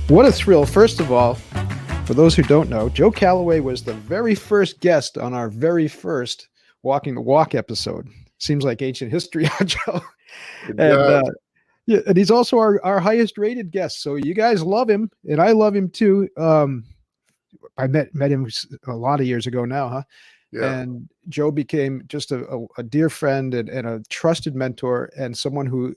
What a thrill. First of all, for those who don't know, Joe Calloway was the very first guest on our very first Walking the Walk episode. Seems like ancient history, Joe. And yeah, and he's also our highest rated guest. So you guys love him, and I love him too. I met him a lot of years ago now, huh? Yeah. And Joe became just a dear friend and a trusted mentor, and someone who,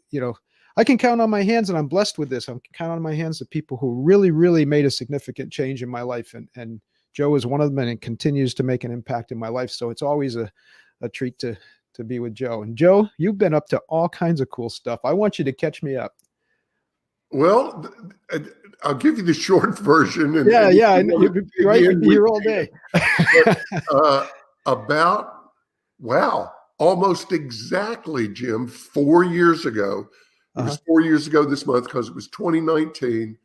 I can count on my hands, and I'm blessed with this. I can count on my hands the people who really, really made a significant change in my life. And Joe is one of them, and it continues to make an impact in my life. So it's always a treat to be with Joe. And Joe, you've been up to all kinds of cool stuff. I want you to catch me up. Well, I'll give you the short version. And you'll be here all day. Almost exactly, Jim, 4 years ago. It was 4 years ago this month because it was 2019.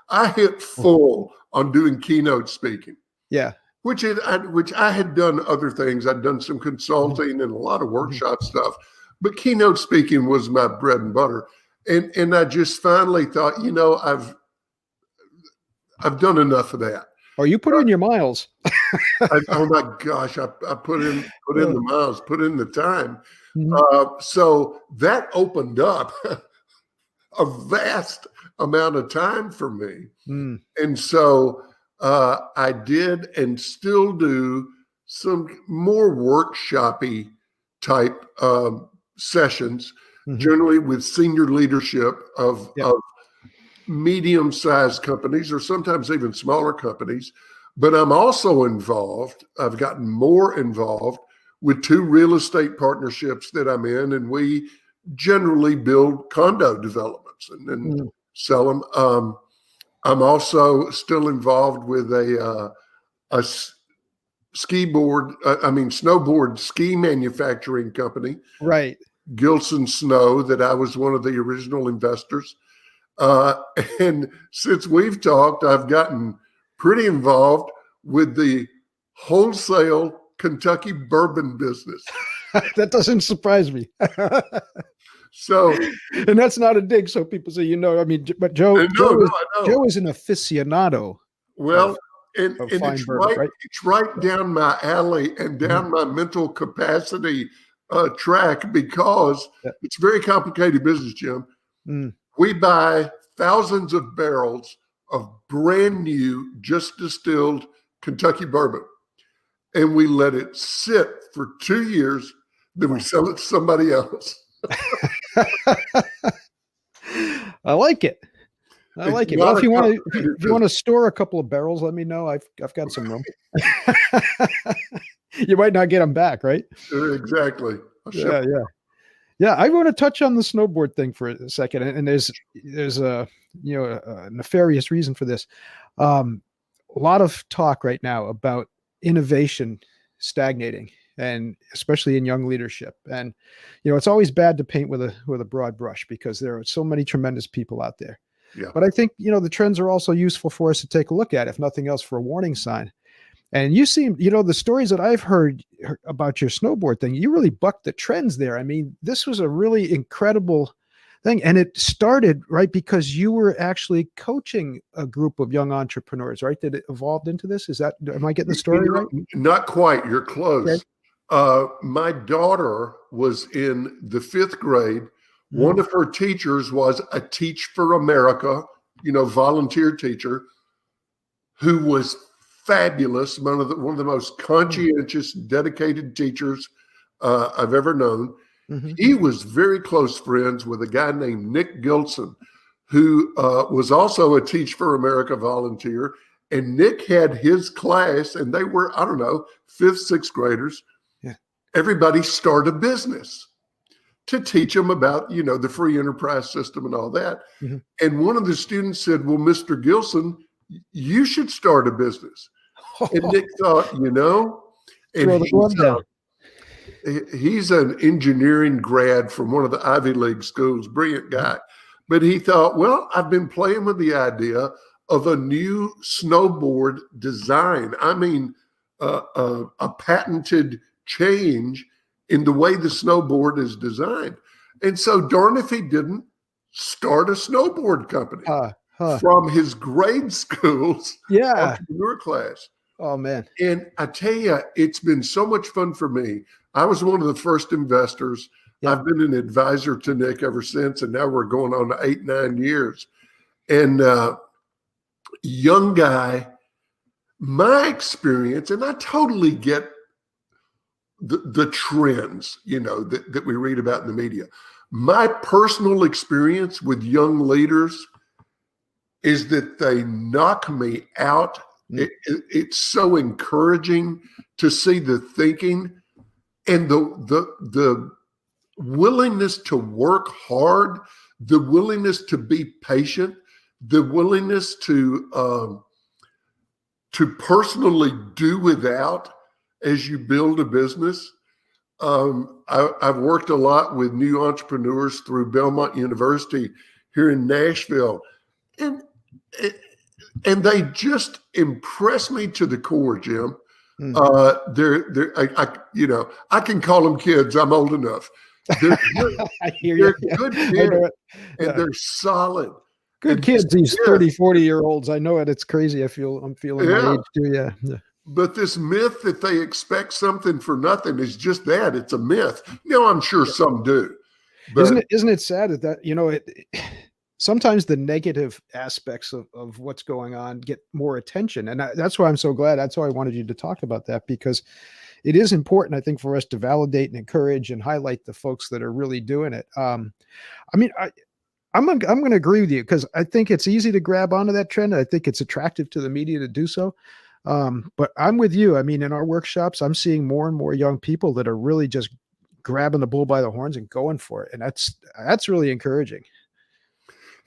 I hit full on doing keynote speaking. Yeah. Which I had done other things. I'd done some consulting and a lot of workshop stuff, but keynote speaking was my bread and butter. And I just finally thought, I've done enough of that. Oh, you put in your miles. Oh my gosh, I put in the miles, put in the time. Mm-hmm. So that opened up a vast amount of time for me. Mm. And so I did and still do some more workshop-y type sessions, generally with senior leadership of medium-sized companies or sometimes even smaller companies. But I'm also involved. I've gotten more involved with 2 real estate partnerships that I'm in, and we generally build condo developments and sell them. I'm also still involved with a snowboard ski manufacturing company, right? Gilson Snow, that I was one of the original investors. And since we've talked, I've gotten pretty involved with the wholesale Kentucky bourbon business. That doesn't surprise me. So, and that's not a dig. So people say, but Joe is an aficionado. Well, it's right down my alley and down my mental capacity track, because it's a very complicated business, Jim. We buy thousands of barrels of brand new, just distilled Kentucky bourbon, and we let it sit for 2 years. Then we sell it to somebody else. I like it. Well, if you want to store a couple of barrels, let me know. I've got some room. You might not get them back, right? Exactly. Yeah. I want to touch on the snowboard thing for a second, and there's a nefarious reason for this. A lot of talk right now about innovation stagnating, and especially in young leadership. And it's always bad to paint with a broad brush, because there are so many tremendous people out there. Yeah. But I think the trends are also useful for us to take a look at, if nothing else, for a warning sign. And you seem, the stories that I've heard about your snowboard thing, you really bucked the trends there. I mean, this was a really incredible thing. And it started, right, because you were actually coaching a group of young entrepreneurs, right? That it evolved into this. Am I getting the story right? Not quite. You're close. Okay. My daughter was in the 5th grade. One of her teachers was a Teach for America, volunteer teacher, who was fabulous, one of the most conscientious, dedicated teachers I've ever known. He was very close friends with a guy named Nick Gilson, who was also a Teach for America volunteer. And Nick had his class, and they were, 5th, 6th graders. Yeah. Everybody start a business to teach them about, the free enterprise system and all that. And one of the students said, well, Mr. Gilson, you should start a business. And Nick thought, and he's an engineering grad from one of the Ivy League schools, brilliant guy. But he thought, well, I've been playing with the idea of a new snowboard design. I mean, a patented change in the way the snowboard is designed. And so darn if he didn't start a snowboard company. Huh. from his grade school's Yeah. entrepreneur class. Oh man. And I tell you, it's been so much fun for me. I was one of the first investors. Yep. I've been an advisor to Nick ever since, and now we're going on to 8, 9 years. And young guy, my experience, and I totally get the trends, that we read about in the media. My personal experience with young leaders is that they knock me out. It's so encouraging to see the thinking and the willingness to work hard, the willingness to be patient, the willingness to personally do without as you build a business. I've worked a lot with new entrepreneurs through Belmont University here in Nashville, and they just impress me to the core, Jim. I can call them kids. I'm old enough. They're good, I hear they're you. good I kids, know it. and they're solid. Good And kids, these myth, 30, 40-year-olds. I know it. It's crazy. I'm feeling my age too. Yeah. But this myth that they expect something for nothing is just that. It's a myth. I'm sure some do. But Isn't it sad that sometimes the negative aspects of what's going on get more attention. And that's why I'm so glad. That's why I wanted you to talk about that, because it is important, I think, for us to validate and encourage and highlight the folks that are really doing it. I'm going to agree with you, because I think it's easy to grab onto that trend. I think it's attractive to the media to do so. But I'm with you. I mean, in our workshops, I'm seeing more and more young people that are really just grabbing the bull by the horns and going for it. And that's really encouraging.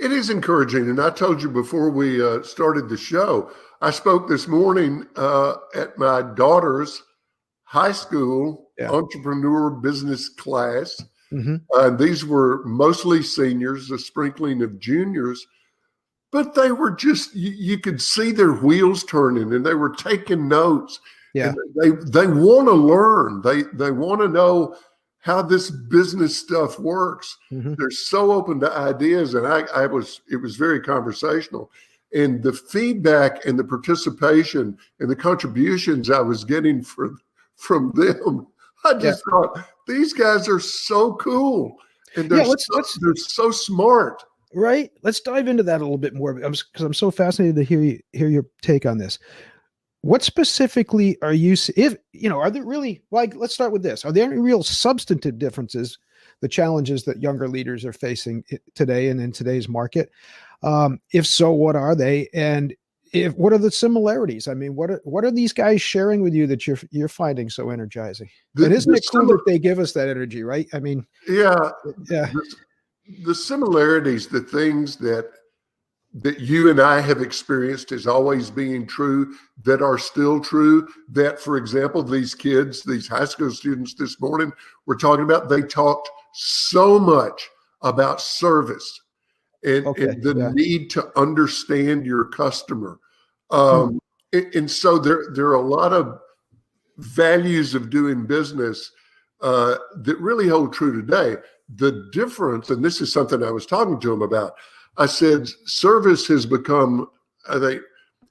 it is encouraging. And I told you before we started the show, I spoke this morning at my daughter's high school entrepreneur business class. These were mostly seniors, a sprinkling of juniors, but they were just, you could see their wheels turning, and they were taking notes. Yeah. And they want to learn. They want to know how this business stuff works. They're so open to ideas. And it was very conversational. And the feedback and the participation and the contributions I was getting from them, I just thought, these guys are so cool. And they're so smart. Right. Let's dive into that a little bit more, because I'm so fascinated to hear your take on this. What specifically are you, are there really, let's start with this. Are there any real substantive differences, the challenges that younger leaders are facing today and in today's market? If so, what are they? And what are the similarities? I mean, what are these guys sharing with you that you're finding so energizing? And isn't it cool that they give us that energy, right? I mean, yeah. The similarities, the things that you and I have experienced as always being true, that are still true, that, for example, these kids, these high school students this morning were talking about, they talked so much about service and the need to understand your customer. And so there are a lot of values of doing business that really hold true today. The difference, and this is something I was talking to him about, I said, service has become,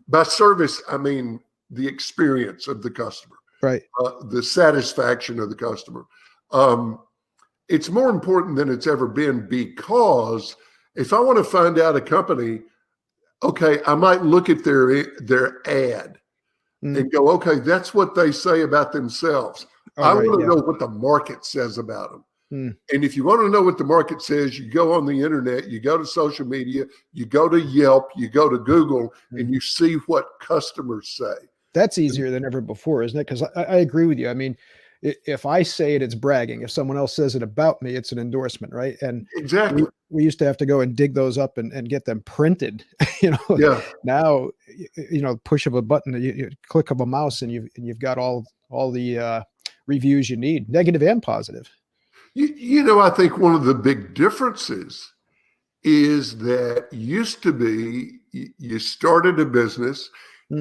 by service, I mean the experience of the customer, right? The satisfaction of the customer. It's more important than it's ever been, because if I want to find out a company, okay, I might look at their ad and go, okay, that's what they say about themselves. I want to know what the market says about them. And if you want to know what the market says, you go on the internet, you go to social media, you go to Yelp, you go to Google, and you see what customers say. That's easier than ever before, isn't it? Because I agree with you. I mean, if I say it, it's bragging. If someone else says it about me, it's an endorsement, right? And exactly, we used to have to go and dig those up and get them printed. Now, push of a button, you click of a mouse, and you've got all the reviews you need, negative and positive. I think one of the big differences is that used to be you started a business,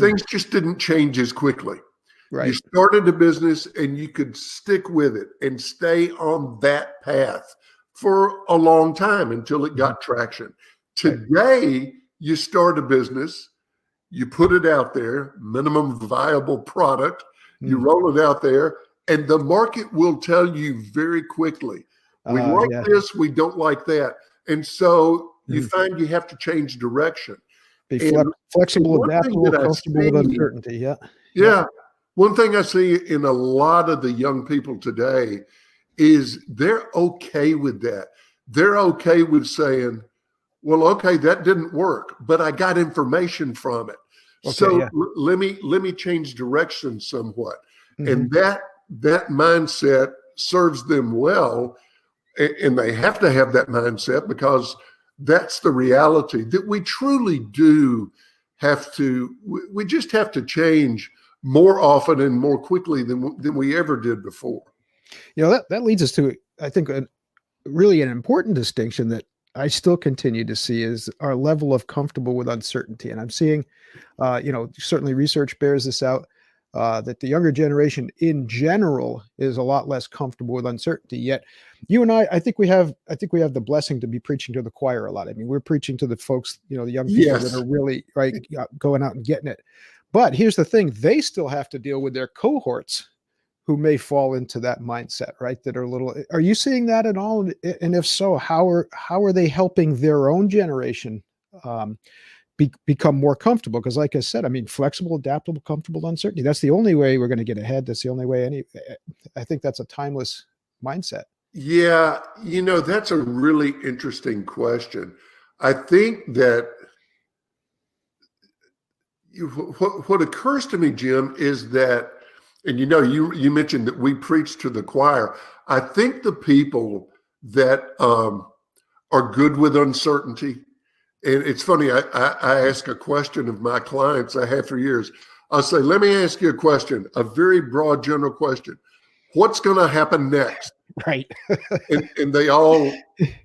things just didn't change as quickly. Right. You started a business and you could stick with it and stay on that path for a long time until it got traction. Today, you start a business, you put it out there, minimum viable product, you roll it out there, and the market will tell you very quickly, we like this, we don't like that. And so you find you have to change direction. Be flexible, adaptable, comfortable with uncertainty. Yeah. Yeah. One thing I see in a lot of the young people today is they're okay with that. They're okay with saying, well, okay, that didn't work, but I got information from it. Okay, so let me change direction somewhat. And that mindset serves them well. And they have to have that mindset because that's the reality that we truly do have to, we just have to change more often and more quickly than we ever did before. You know, that leads us to, I think, really an important distinction that I still continue to see is our level of comfortable with uncertainty. And I'm seeing, you know, certainly research bears this out, that the younger generation in general is a lot less comfortable with uncertainty. Yet you and I think we have the blessing to be preaching to the choir a lot. I mean, we're preaching to the folks, you know, the young people that are really going out and getting it. But here's the thing, they still have to deal with their cohorts who may fall into that mindset, right? That are are you seeing that at all? And if so, how are they helping their own generation become more comfortable? Because like I said, I mean, flexible, adaptable, comfortable, uncertainty. That's the only way we're going to get ahead. That's the only way I think that's a timeless mindset. Yeah. You know, that's a really interesting question. I think that what occurs to me, Jim, is that, and you know, you mentioned that we preach to the choir. I think the people that are good with uncertainty, and it's funny, I ask a question of my clients I have for years. I'll say, let me ask you a question, a very broad general question. What's going to happen next? Right. and they all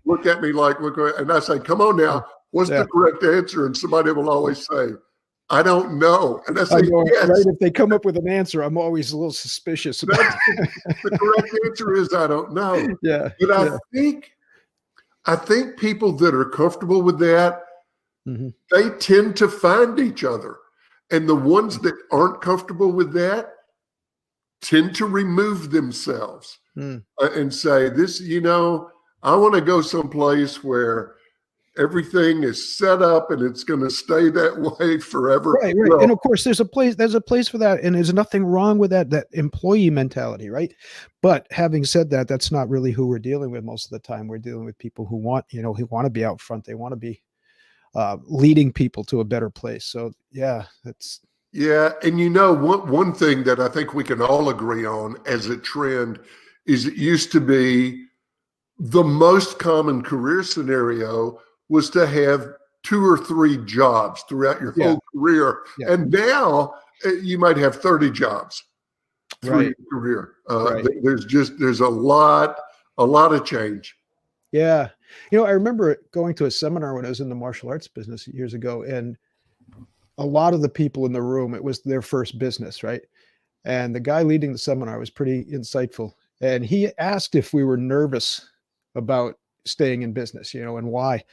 look at me like, and I say, come on now, what's the correct answer? And somebody will always say, I don't know. And I say, yes. Right. If they come up with an answer, I'm always a little suspicious. The correct answer is I don't know. Yeah. But I think people that are comfortable with that, they tend to find each other. And the ones that aren't comfortable with that tend to remove themselves and say, this, you know, I want to go someplace where everything is set up and it's going to stay that way forever. Right, right. Well, and of course, there's a place for that, and there's nothing wrong with that employee mentality, right? But having said that, that's not really who we're dealing with most of the time. We're dealing with people who want to be out front. They want to be leading people to a better place. So yeah, and you know, one thing that I think we can all agree on as a trend is it used to be the most common career scenario was to have 2 or 3 jobs throughout your whole career. Yeah. And now you might have 30 jobs through your career. There's a lot of change. Yeah. You know, I remember going to a seminar when I was in the martial arts business years ago, and a lot of the people in the room, it was their first business, right? And the guy leading the seminar was pretty insightful. And he asked if we were nervous about staying in business, you know, and why.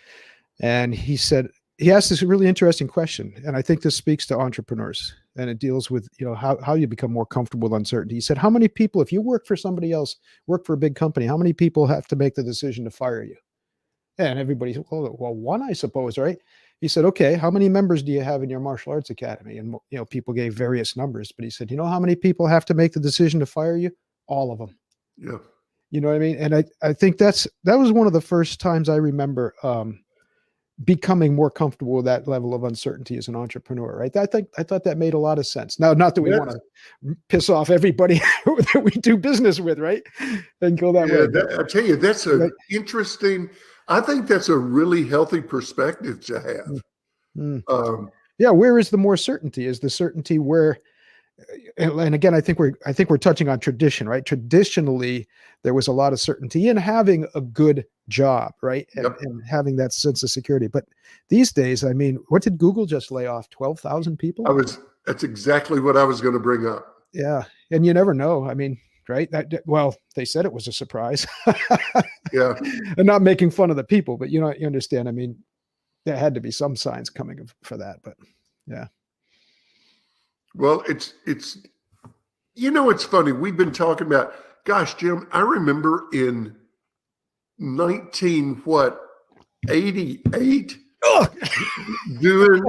And he asked this really interesting question. And I think this speaks to entrepreneurs, and it deals with, you know, how you become more comfortable with uncertainty. He said, how many people, if you work for somebody else, work for a big company, how many people have to make the decision to fire you? And everybody said, well, one, I suppose, right? He said, okay, how many members do you have in your martial arts academy? And, you know, people gave various numbers, but he said, you know how many people have to make the decision to fire you? All of them. Yeah. You know what I mean? And I think that was one of the first times I remember becoming more comfortable with that level of uncertainty as an entrepreneur, right? I thought that made a lot of sense. Now, not that we want to piss off everybody that we do business with, right? And go that way. I tell you, that's interesting. I think that's a really healthy perspective to have. Where is the more certainty? Is the certainty where? And again, I think we're touching on tradition, right? Traditionally, there was a lot of certainty in having a good job, right? And having that sense of security. But these days, I mean, what did Google just lay off? 12,000 people? That's exactly what I was going to bring up. Yeah. And you never know. I mean, right? Well, they said it was a surprise. Yeah. And not making fun of the people, but you understand. I mean, there had to be some signs coming for that, but yeah. Well, it's it's funny. We've been talking about, gosh, Jim, I remember in 88 doing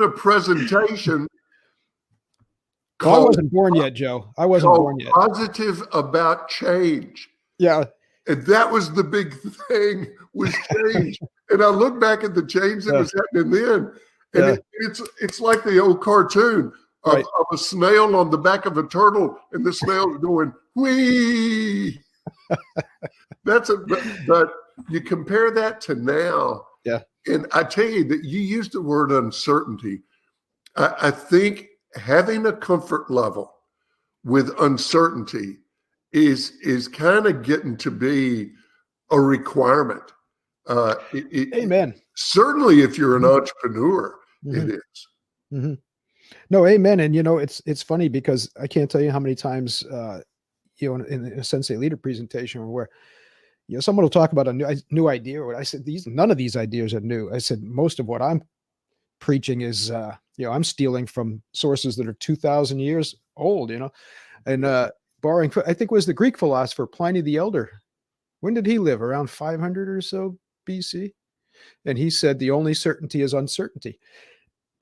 a presentation Well, I wasn't born yet, Joe. I wasn't born yet. Positive About Change. Yeah. And that was the big thing, was change. And I look back at the change that was happening then, and it's like the old cartoon of a snail on the back of a turtle, and the snail's going, whee. But you compare that to now. Yeah. And I tell you that you used the word uncertainty. I think having a comfort level with uncertainty is kind of getting to be a requirement. Amen. Certainly, if you're an entrepreneur, it is. Mm-hmm. No, amen. And it's funny because I can't tell you how many times in a Sensei Leader presentation where someone will talk about a new idea, or I said none of these ideas are new. I said most of what I'm preaching is I'm stealing from sources that are 2,000 years old, and borrowing. I think it was the Greek philosopher Pliny the Elder. When did he live? Around 500 or so BC. And he said, the only certainty is uncertainty.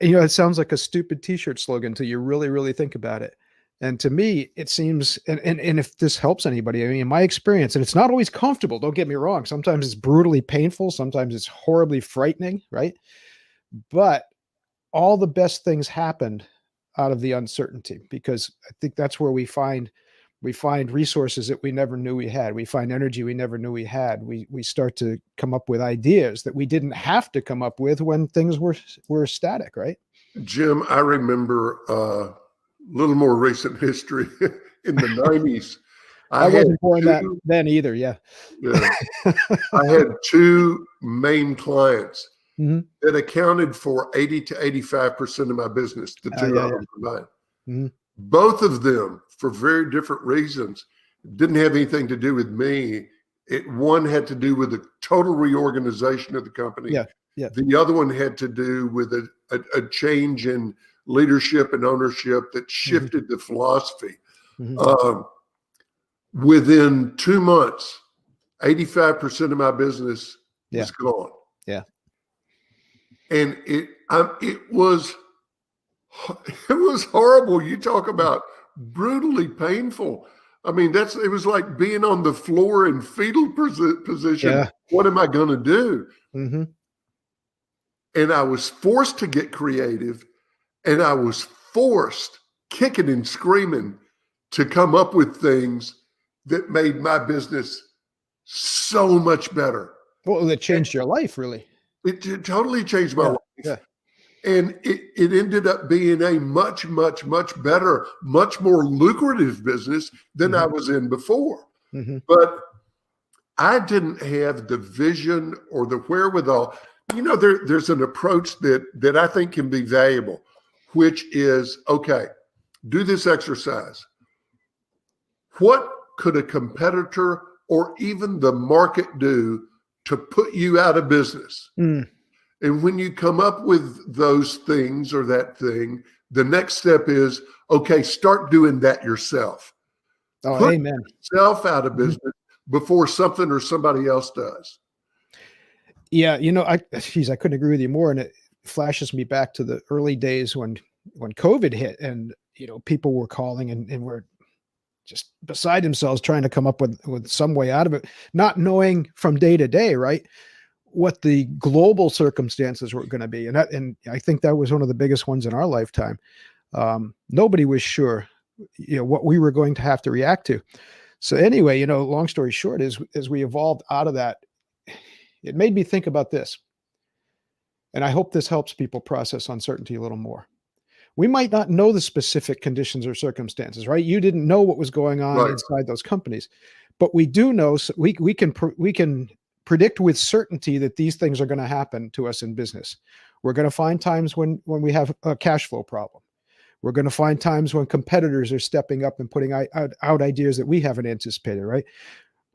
And, it sounds like a stupid t-shirt slogan until you really, really think about it. And to me, it seems, and if this helps anybody, I mean, in my experience, and it's not always comfortable, don't get me wrong. Sometimes it's brutally painful. Sometimes it's horribly frightening, right? But all the best things happened out of the uncertainty, because I think that's where we find resources that we never knew we had. We find energy we never knew we had. We start to come up with ideas that we didn't have to come up with when things were static, right? Jim, I remember a little more recent history in the 90s. I wasn't born then either. Yeah. I had two main clients that accounted for 80 to 85% of my business, the two of them combined. Mm-hmm. Both of them, for very different reasons, didn't have anything to do with me. One had to do with the total reorganization of the company. Yeah. The other one had to do with a change in leadership and ownership that shifted the philosophy. Mm-hmm. Within 2 months, 85% of my business was gone. Yeah. And it was horrible. You talk about brutally painful. I mean, it was like being on the floor in fetal position. Yeah. What am I going to do? Mm-hmm. And I was forced to get creative, and I was forced, kicking and screaming, to come up with things that made my business so much better. Well, that changed your life, really. It totally changed my life. Yeah. And it ended up being a much, much, much better, much more lucrative business than I was in before. Mm-hmm. But I didn't have the vision or the wherewithal. There's an approach that I think can be valuable, which is, okay, do this exercise. What could a competitor or even the market do to put you out of business? Mm. And when you come up with those things or that thing, the next step is, okay, start doing that yourself. Oh, Put amen. yourself out of business before something or somebody else does. Yeah, I couldn't agree with you more. And it flashes me back to the early days when COVID hit, and people were calling and were just beside themselves trying to come up with some way out of it, not knowing from day to day, right, what the global circumstances were going to be. And I think that was one of the biggest ones in our lifetime. Nobody was sure, what we were going to have to react to. So anyway, long story short, as we evolved out of that, it made me think about this. And I hope this helps people process uncertainty a little more. We might not know the specific conditions or circumstances, right? You didn't know what was going on inside those companies, but we do know, so we can predict with certainty that these things are going to happen to us in business. We're going to find times when we have a cash flow problem. We're going to find times when competitors are stepping up and putting out ideas that we haven't anticipated, right?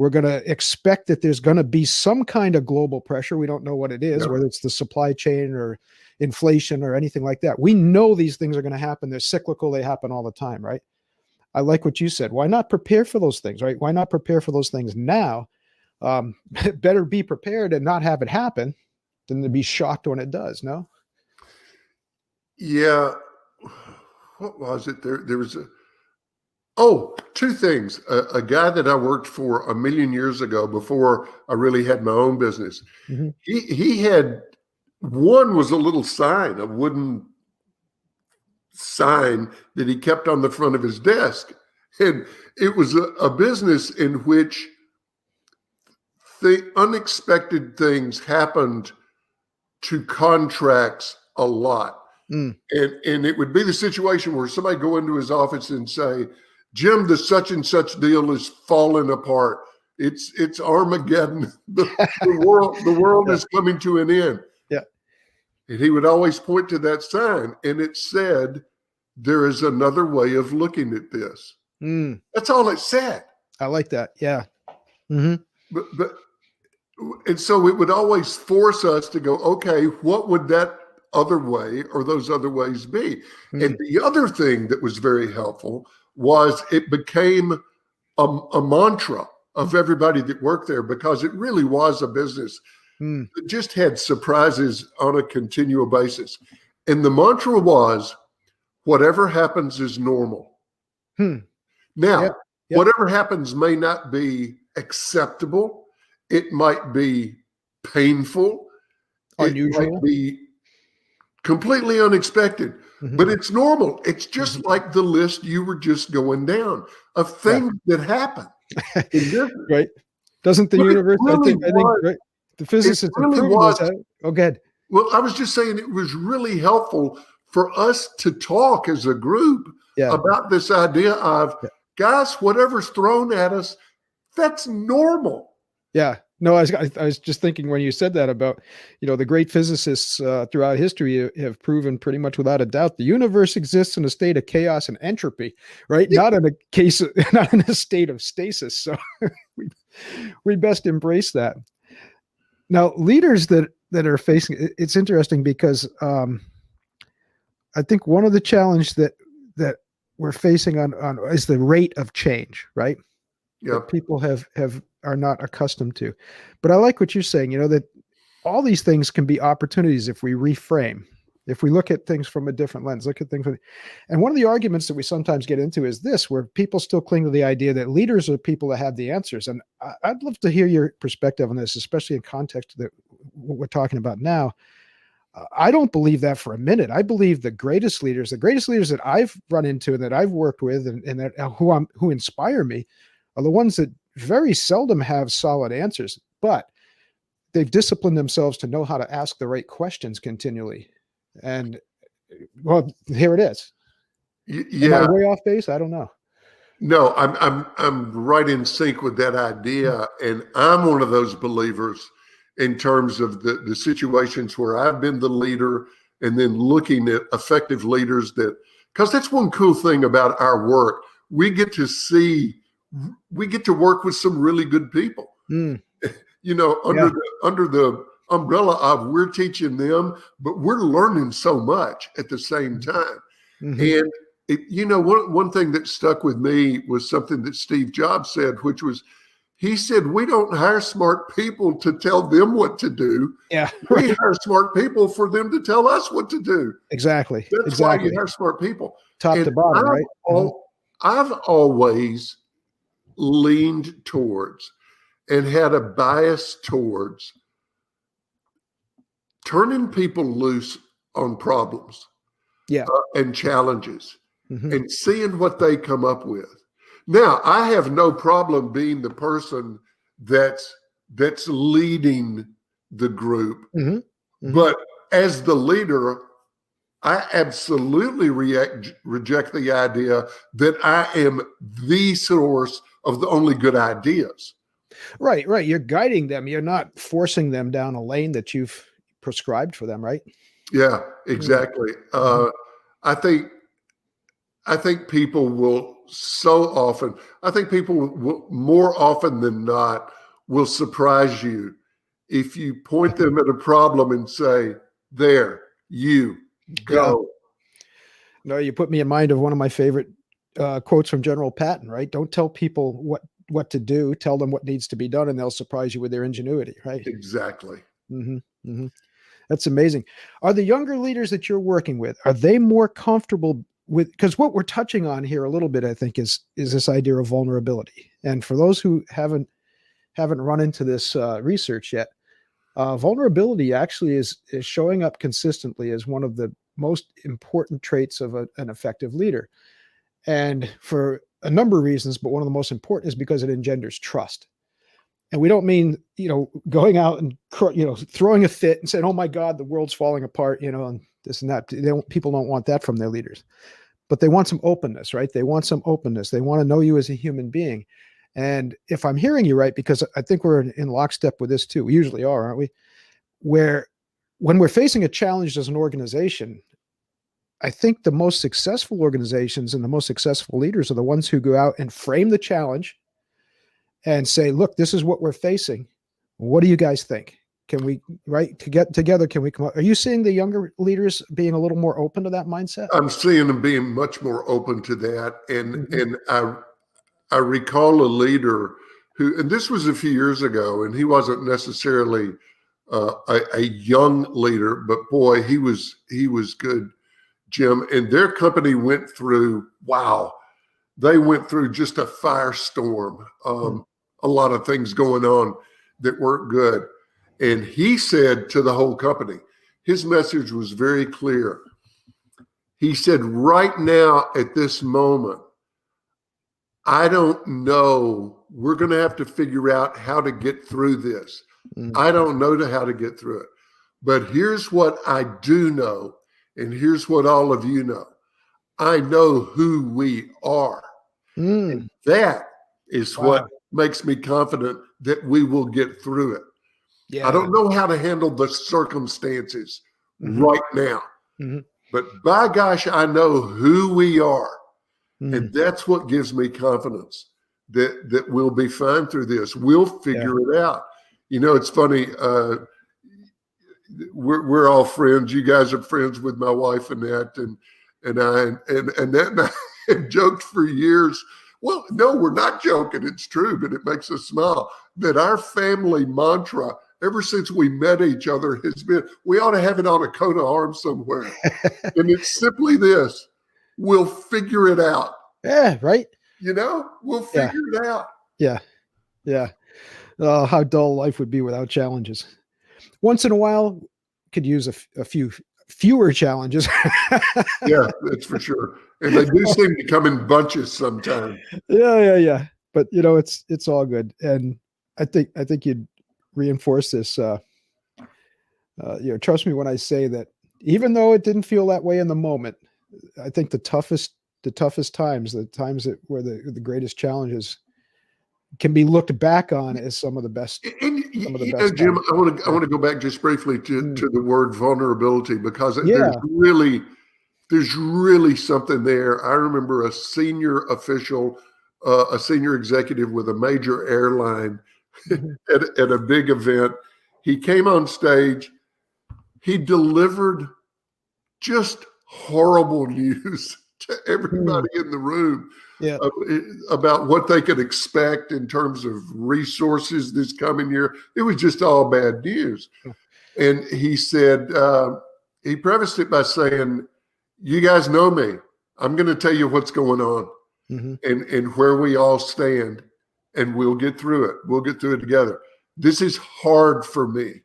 We're going to expect that there's going to be some kind of global pressure. We don't know what it is, Yeah. whether it's the supply chain or inflation or anything like that. We know these things are going to happen. They're cyclical. They happen all the time, right? I like what you said. Why not prepare for those things, right? Why not prepare for those things now? Better be prepared and not have it happen than to be shocked when it does, no? Yeah. What was it? There was two things. A guy that I worked for a million years ago before I really had my own business. Mm-hmm. He had one was a little sign, a wooden sign that he kept on the front of his desk. And it was a business in which the unexpected things happened to contracts a lot. And it would be the situation where somebody go into his office and say, Jim, the such and such deal is falling apart. It's Armageddon. The world is coming to an end. Yeah. And he would always point to that sign, and it said, there is another way of looking at this. That's all it said. I like that. Yeah. Mm-hmm. And so it would always force us to go, okay, what would that other way or those other ways be? And the other thing that was very helpful was it became a mantra of everybody that worked there, because it really was a business that just had surprises on a continual basis. And the mantra was, whatever happens is normal. Now, whatever happens may not be acceptable. It might be painful. Unusual. It might be completely unexpected, but it's normal. It's just like the list you were just going down of things that happen. Right. Doesn't the universe, really I think right, the physicists have proven this. Oh, good. Well, I was just saying it was really helpful for us to talk as a group about this idea of, guys, whatever's thrown at us, that's normal. Yeah. No, I was just thinking when you said that about, the great physicists throughout history have proven pretty much without a doubt the universe exists in a state of chaos and entropy, right? Not in a state of stasis. So we best embrace that. Now, leaders that are facing it's interesting because I think one of the challenge that we're facing on is the rate of change, right? That people are not accustomed to. But I like what you're saying, that all these things can be opportunities if we reframe, if we look at things from a different lens, and one of the arguments that we sometimes get into is this, where people still cling to the idea that leaders are people that have the answers. And I'd love to hear your perspective on this, especially in context that what we're talking about now. I don't believe that for a minute. I believe the greatest leaders that I've run into and that I've worked with and that who inspire me are the ones that very seldom have solid answers, but they've disciplined themselves to know how to ask the right questions continually. And well, here it is. Am I way off base? I don't know. No, I'm right in sync with that idea. And I'm one of those believers in terms of the situations where I've been the leader and then looking at effective leaders because that's one cool thing about our work. We get to work with some really good people, under the umbrella of we're teaching them, but we're learning so much at the same time. And one thing that stuck with me was something that Steve Jobs said, which was, he said, we don't hire smart people to tell them what to do. Yeah, we hire smart people for them to tell us what to do. Exactly. That's why you hire smart people. Top to bottom, right? I've always leaned towards and had a bias towards turning people loose on problems and challenges and seeing what they come up with. Now, I have no problem being the person that's leading the group, but as the leader, I absolutely reject the idea that I am the source of the only good ideas. Right. You're guiding them. You're not forcing them down a lane that you've prescribed for them, right? Yeah, exactly. I think I think people will so often, I think people will more often than not will surprise you if you point them at a problem and say, there, you Yeah. go. No, you put me in mind of one of my favorite quotes from General Patton, right? Don't tell people what to do. Tell them what needs to be done, and they'll surprise you with their ingenuity, right? Exactly. Mm-hmm, mm-hmm. That's amazing. Are the younger leaders that you're working with, are they more comfortable with, because what we're touching on here a little bit, I think, is this idea of vulnerability. And for those who haven't run into this research yet, vulnerability actually is showing up consistently as one of the most important traits of an effective leader. And for a number of reasons, but one of the most important is because it engenders trust. And we don't mean, going out and, throwing a fit and saying, oh my God, the world's falling apart, and this and that. People don't want that from their leaders, but they want some openness, right? They want some openness. They want to know you as a human being. And if I'm hearing you right, because I think we're in lockstep with this too, we usually are, aren't we? Where when we're facing a challenge as an organization, I think the most successful organizations and the most successful leaders are the ones who go out and frame the challenge and say, look, this is what we're facing. What do you guys think? Can we, right, to get together, can we come up? Are you seeing the younger leaders being a little more open to that mindset? I'm seeing them being much more open to that. And Mm-hmm. and I recall a leader who, and this was a few years ago, and he wasn't necessarily a young leader, but boy, he was good, Jim. And their company went through, wow, they went through just a firestorm. A lot of things going on that weren't good. And he said to the whole company, his message was very clear. He said, right now at this moment, I don't know. We're going to have to figure out how to get through this. I don't know how to get through it. But here's what I do know, and here's what all of you know. I know who we are. And that is what makes me confident that we will get through it. Yeah. I don't know how to handle the circumstances right now. But by gosh, I know who we are. And that's what gives me confidence that we'll be fine through this. We'll figure it out. It's funny. We're all friends. You guys are friends with my wife Annette and I, and Annette and I have joked for years. Well, no, we're not joking. It's true, but it makes us smile that our family mantra ever since we met each other has been, we ought to have it on a coat of arms somewhere. And it's simply this: we'll figure it out. Yeah, right. We'll figure it out. Yeah. Yeah. How dull life would be without challenges. Once in a while, could use a few fewer challenges. Yeah, that's for sure. And they do seem to come in bunches sometimes. Yeah. But it's all good. And I think you'd reinforce this. Trust me when I say that even though it didn't feel that way in the moment, I think the toughest times, the times where the greatest challenges can be looked back on as some of the best. And Jim, I want to go back just briefly to the word vulnerability, because there's really something there. I remember a senior official, a senior executive with a major airline at a big event. He came on stage. He delivered just horrible news to everybody in the room about what they could expect in terms of resources this coming year. It was just all bad news. And he said, he prefaced it by saying, you guys know me. I'm going to tell you what's going on and where we all stand, and we'll get through it. We'll get through it together. This is hard for me.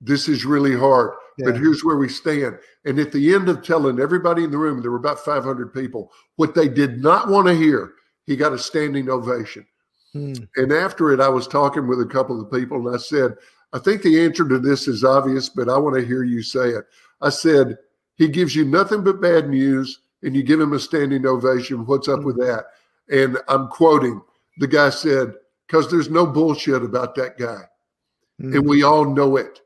This is really hard, but here's where we stand. And at the end of telling everybody in the room, there were about 500 people, what they did not want to hear, he got a standing ovation. And after it, I was talking with a couple of people, and I said, I think the answer to this is obvious, but I want to hear you say it. I said, he gives you nothing but bad news, and you give him a standing ovation. What's up with that? And I'm quoting, the guy said, because there's no bullshit about that guy. And we all know it.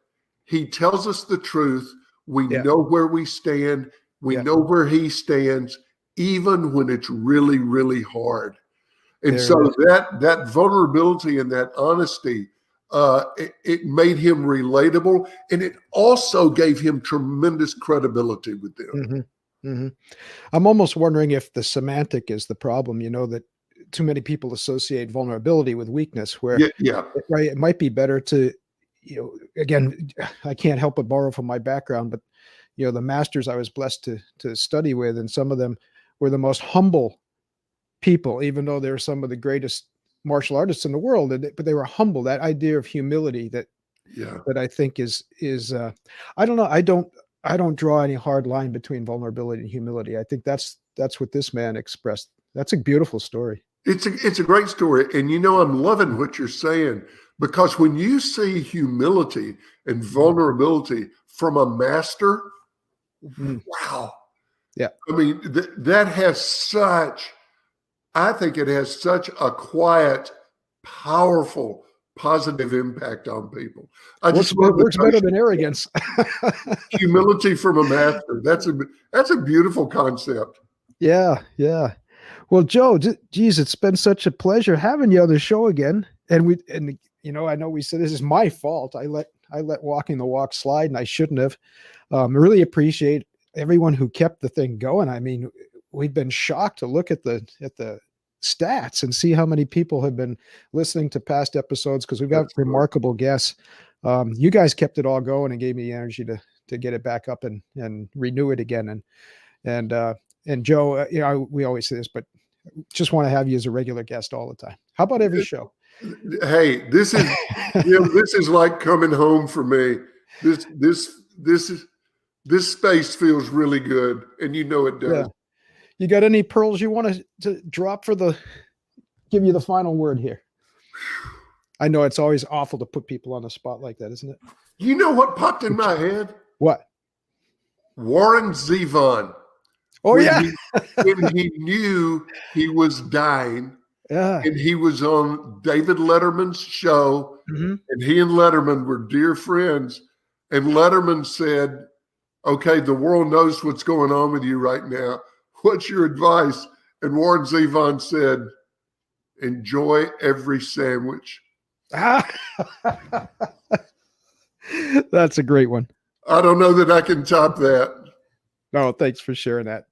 He tells us the truth. We know where we stand. We know where he stands, even when it's really, really hard. And There so it is. that vulnerability and that honesty, it made him relatable, and it also gave him tremendous credibility with them. Mhm, mhm. I'm almost wondering if the semantic is the problem, that too many people associate vulnerability with weakness, where Yeah, yeah, right, it might be better to, again, I can't help but borrow from my background, but the masters I was blessed to study with, and some of them were the most humble people, even though they're some of the greatest martial artists in the world, but they were humble. That idea of humility yeah. that I think is I don't know. I don't draw any hard line between vulnerability and humility. I think that's what this man expressed. That's a beautiful story. It's a great story. And I'm loving what you're saying, because when you see humility and vulnerability from a master, Mm, wow. yeah. I mean, that has I think it has such a quiet, powerful, positive impact on people. I just love the Works better notion than of arrogance. humility from a master. That's a beautiful concept. Yeah, yeah. Well, Joe, geez, it's been such a pleasure having you on the show again. And I know we said this is my fault. I let walking the walk slide, and I shouldn't have. Really appreciate everyone who kept the thing going. I mean, we've been shocked to look at the stats and see how many people have been listening to past episodes, because we've got Absolutely. remarkable guests. You guys kept it all going and gave me the energy to get it back up and renew it again. And Joe, we always say this, but just want to have you as a regular guest all the time. How about every show? Hey, this is like coming home for me. This space feels really good, and it Yeah. does. You got any pearls you want to drop give you the final word here? I know it's always awful to put people on the spot like that, isn't it? You know what popped in my head? What? Warren Zevon. Oh, when yeah. he when he knew he was dying, Yeah. and he was on David Letterman's show, Mhm. and he and Letterman were dear friends, and Letterman said, okay, the world knows what's going on with you right now. What's your advice? And Warren Zevon said, enjoy every sandwich. That's a great one. I don't know that I can top that. No, thanks for sharing that.